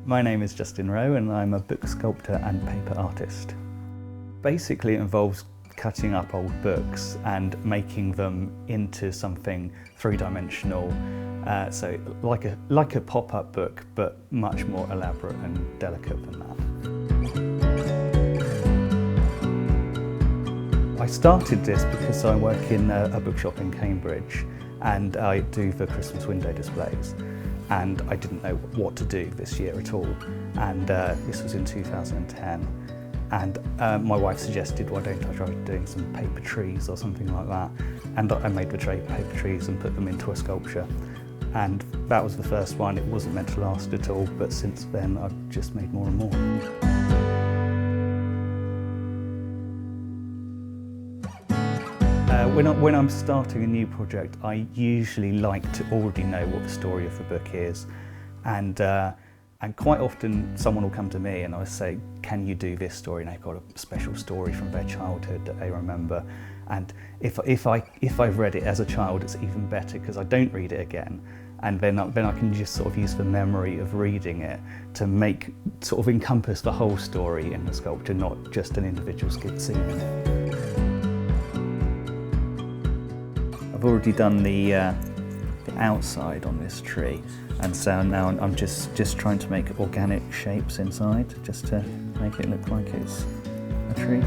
My name is Justin Rowe and I'm a book sculptor and paper artist. Basically it involves cutting up old books and making them into something three-dimensional, so like a pop-up book, but much more elaborate and delicate than that. I started this because I work in a bookshop in Cambridge and I do the Christmas window displays. And I didn't know what to do this year at all, and this was in 2010, and my wife suggested, why don't I try doing some paper trees or something like that, and I made the paper trees and put them into a sculpture, and that was the first one. It wasn't meant to last at all, but since then I've just made more and more. When I'm starting a new project, I usually like to already know what the story of the book is, and quite often someone will come to me and I'll say, can you do this story? And they've got a special story from their childhood that they remember, and if I've read it as a child, it's even better because I don't read it again, and then I can just sort of use the memory of reading it to sort of encompass the whole story in the sculpture, not just an individual scene in it. I've already done the outside on this tree, and so now I'm just trying to make organic shapes inside, just to make it look like it's a tree.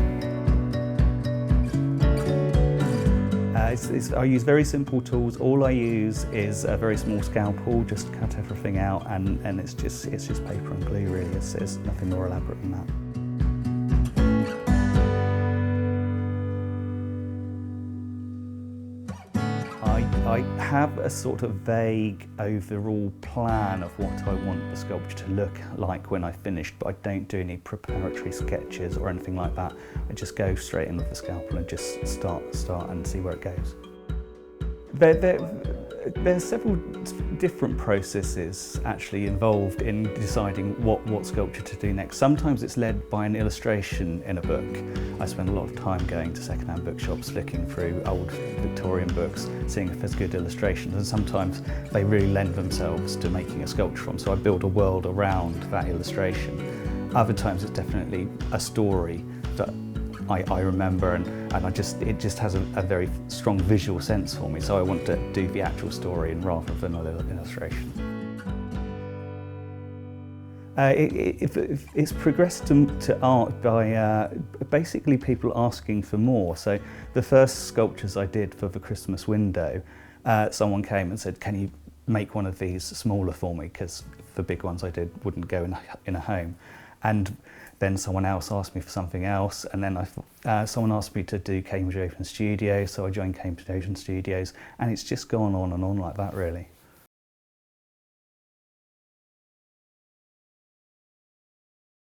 I use very simple tools. All I use is a very small scalpel just to cut everything out, and it's just paper and glue really. It's nothing more elaborate than that. I have a sort of vague overall plan of what I want the sculpture to look like when I finished, but I don't do any preparatory sketches or anything like that. I just go straight in with the scalpel and just start and see where it goes. There's several different processes actually involved in deciding what sculpture to do next. Sometimes it's led by an illustration in a book. I spend a lot of time going to second-hand bookshops, looking through old Victorian books, seeing if there's good illustrations, and sometimes they really lend themselves to making a sculpture from, so I build a world around that illustration. Other times it's definitely a story that I remember, and it just has a very strong visual sense for me, so I want to do the actual story rather than an illustration. It's progressed to art by basically people asking for more. So the first sculptures I did for the Christmas window, someone came and said, can you make one of these smaller for me, because the big ones I did wouldn't go in a home. And then someone else asked me for something else, and then someone asked me to do Cambridge Open Studios, so I joined Cambridge Open Studios, and it's just gone on and on like that really.